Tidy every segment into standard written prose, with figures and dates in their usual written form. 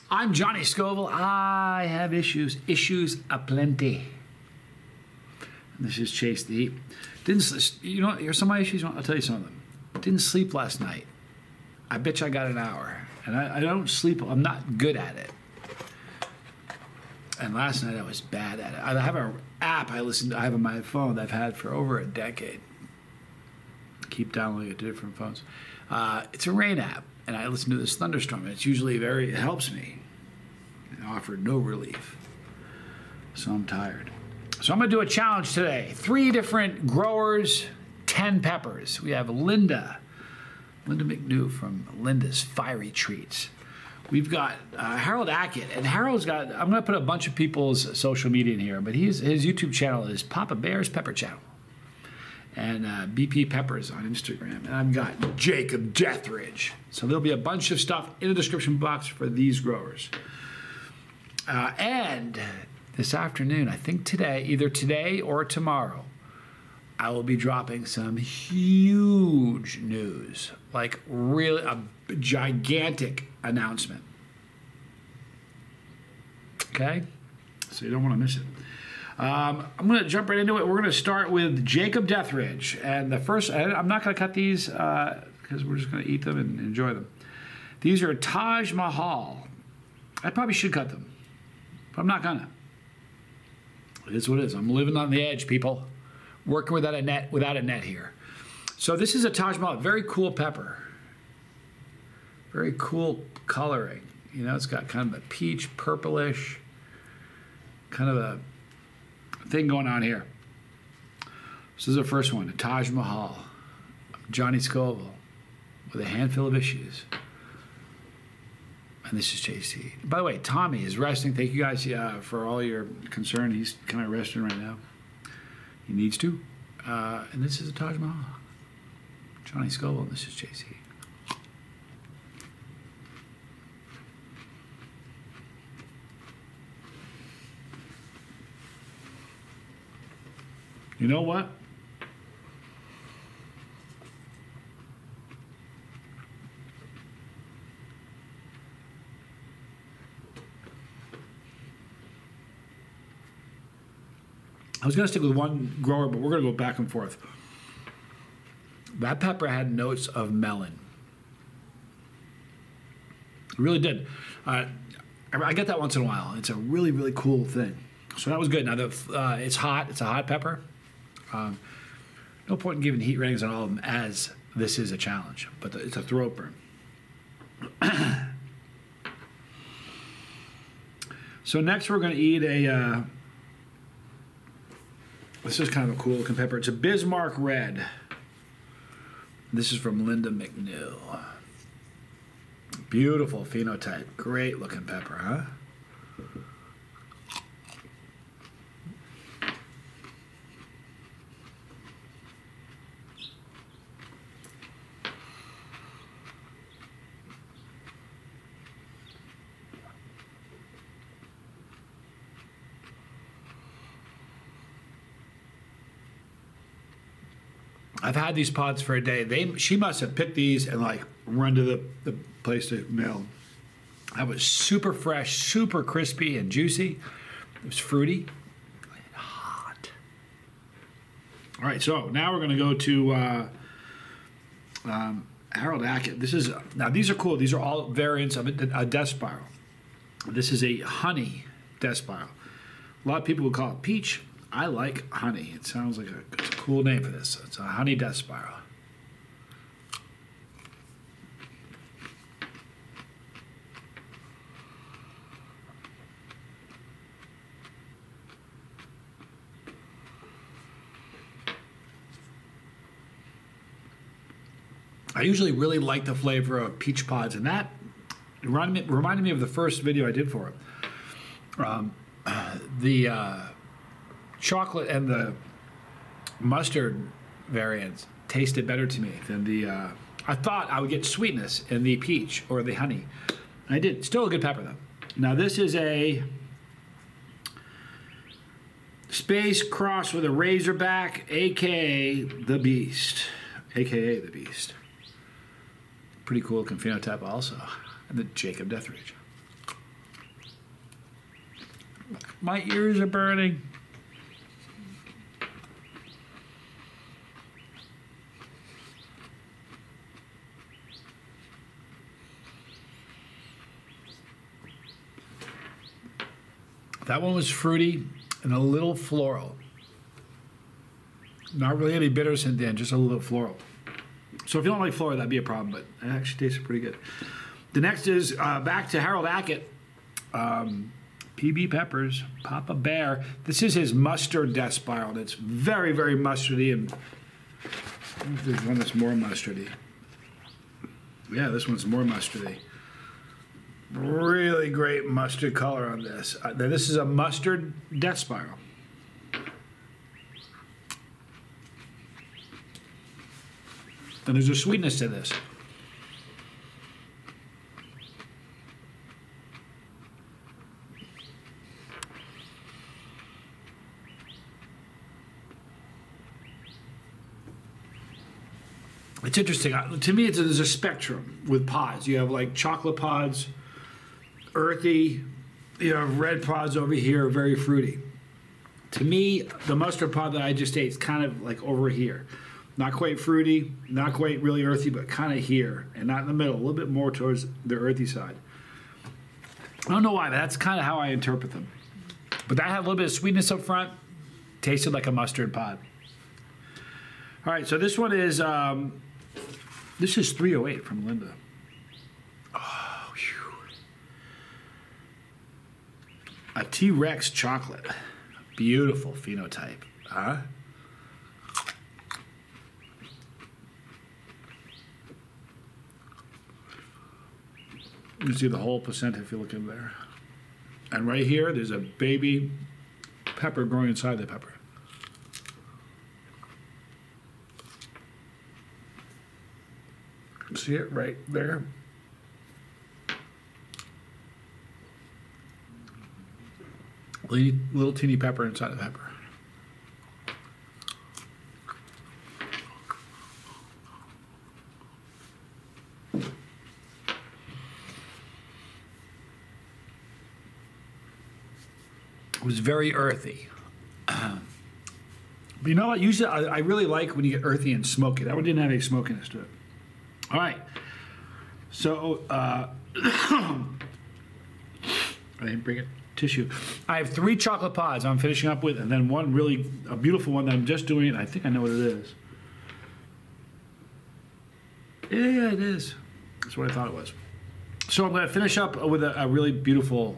I'm Johnny Scoville. I have issues aplenty. And this is Chase the Heat. You know, here's some of my issues. I'll tell you some of them. Didn't sleep last night. I bet you I got an hour. And I don't sleep. I'm not good at it. And last night I was bad at it. I have an app I have on my phone that I've had for over a decade. Keep downloading it to different phones. It's a rain app, and I listen to this thunderstorm. And it's usually it helps me. It offered no relief. So I'm tired. So I'm going to do a challenge today. 3 different growers, 10 peppers. We have Linda McNew from Linda's Fiery Treats. We've got Harold Ackett, and Harold's got, I'm going to put a bunch of people's social media in here, but his YouTube channel is Papa Bear's Pepper Channel, and BP Peppers on Instagram, and I've got Jacob Deathridge. So there'll be a bunch of stuff in the description box for these growers. And this afternoon, I think either today or tomorrow, I will be dropping some huge news, like really a gigantic announcement. Okay? So you don't want to miss it. I'm going to jump right into it. We're going to start with Jacob Deathridge. And the first, I'm not going to cut these because we're just going to eat them and enjoy them. These are Taj Mahal. I probably should cut them, but I'm not going to. It is what it is. I'm living on the edge, people. Working without a net here. So this is a Taj Mahal, very cool pepper. Very cool coloring. You know, it's got kind of a peach, purplish, kind of a thing going on here. This is the first one, the Taj Mahal. Johnny Scoville with a handful of issues. And this is JC. By the way, Tommy is resting. Thank you guys for all your concern. He's kind of resting right now. He needs to. And this is a Taj Mahal. Johnny Scoville, and this is JC. You know what? I was going to stick with one grower, but we're going to go back and forth. That pepper had notes of melon. It really did. I get that once in a while. It's a really, really cool thing. So that was good. Now, it's hot. It's a hot pepper. No point in giving heat ratings on all of them, as this is a challenge. But it's a throat burn. So next we're going to eat a... this is kind of a cool looking pepper. It's a Bismarck Red. This is from Linda McNew. Beautiful phenotype. Great looking pepper, huh? I've had these pods for a day. She must have picked these and like run to the place to mail. That was super fresh, super crispy and juicy. It was fruity and hot. All right, so now we're going to go to Harold Ackett. Now these are cool. These are all variants of a death spiral. This is a honey death spiral. A lot of people would call it peach. I like honey. It sounds like it's a cool name for this. It's a honey death spiral. I usually really like the flavor of peach pods, and that reminded me of the first video I did for it. The chocolate and the mustard variants tasted better to me than the I thought I would get sweetness in the peach or the honey. I did. Still a good pepper though. Now this is a space cross with a razorback, aka the Beast. Pretty cool looking phenotype also. And the Jacob Deathridge. My ears are burning. That one was fruity and a little floral. Not really any bitters in the end, just a little floral. So if you don't like floral, that'd be a problem, but it actually tastes pretty good. The next is back to Harold Hackett. PB Peppers, Papa Bear. This is his mustard death spiral. And it's very, very mustardy. And there's one that's more mustardy. Yeah, this one's more mustardy. Really great mustard color on this. This is a mustard death spiral. And there's a sweetness to this. It's interesting. To me, there's a spectrum with pods. You have like chocolate pods, earthy. You have red pods over here, very fruity. To me, the mustard pod that I just ate is kind of like over here. Not quite fruity, not quite really earthy, but kind of here, and not in the middle, a little bit more towards the earthy side. I don't know why, but that's kind of how I interpret them. But that had a little bit of sweetness up front, tasted like a mustard pod. All right, so this one is, this is 308 from Linda. Oh, whew. A T-Rex chocolate. Beautiful phenotype, huh? You can see the whole placenta if you look in there. And right here, there's a baby pepper growing inside the pepper. See it right there? Little teeny pepper inside the pepper. It was very earthy. But you know what? Usually I really like when you get earthy and smoky. That one didn't have any smokiness to it. All right. So, I didn't bring a tissue. I have 3 chocolate pods I'm finishing up with, and then one really, a beautiful one that I'm just doing, and I think I know what it is. Yeah, it is. That's what I thought it was. So I'm going to finish up with a really beautiful,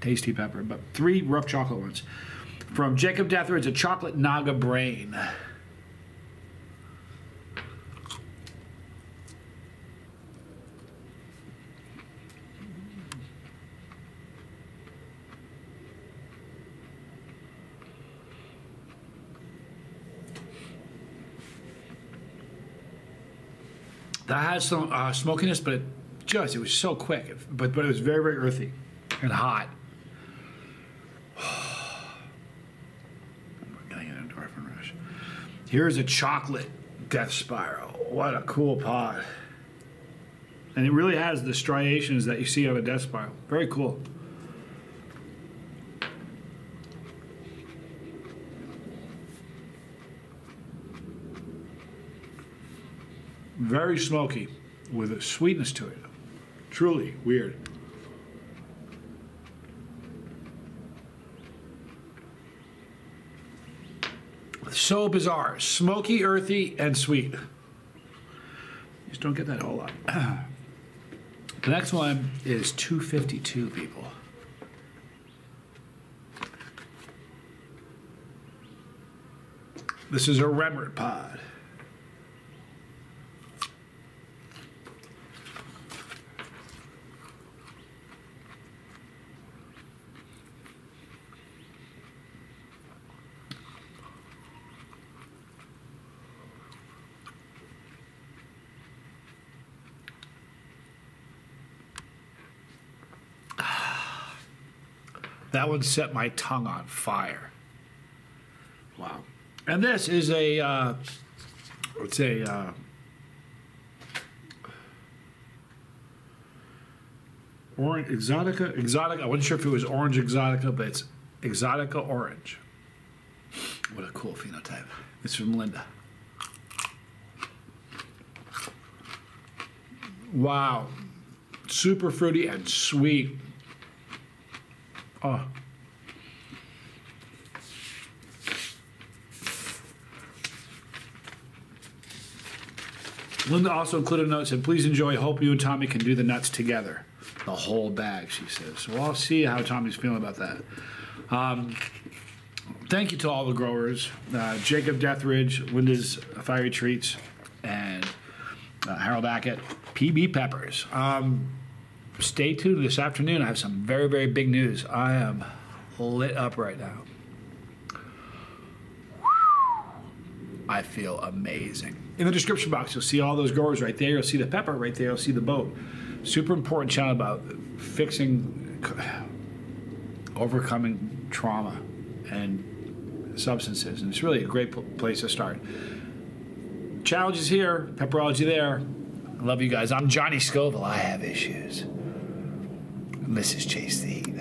tasty pepper, but 3 rough chocolate ones. From Jacob Deathridge, a chocolate Naga Brain. That has some smokiness, but it was so quick. But it was very, very earthy and hot. I'm getting an endorphin rush. Here's a chocolate death spiral. What a cool pod. And it really has the striations that you see on a death spiral. Very cool. Very smoky with a sweetness to it. Truly weird. So bizarre. Smoky, earthy, and sweet. You just don't get that a whole lot. The next one is 252, people. This is a Rembert pod. That one set my tongue on fire. Wow. And this is a, it's a, Orange Exotica. I wasn't sure if it was Orange Exotica, but it's Exotica Orange. What a cool phenotype. It's from Linda. Wow. Super fruity and sweet. Oh. Linda also included a note that said, please enjoy. Hope you and Tommy can do the nuts together. The whole bag, she says. So I'll see how Tommy's feeling about that. Thank you to all the growers. Jacob Deathridge, Linda's Fiery Treats, and Harold Ackett, PB Peppers. Stay tuned this afternoon. I have some very, very big news. I am lit up right now. I feel amazing. In the description box, you'll see all those growers right there. You'll see the pepper right there. You'll see the boat. Super important channel about fixing, overcoming trauma and substances. And it's really a great place to start. Challenge is here. Pepperology there. I love you guys. I'm Johnny Scoville. I have issues. And this is Chase the Heat.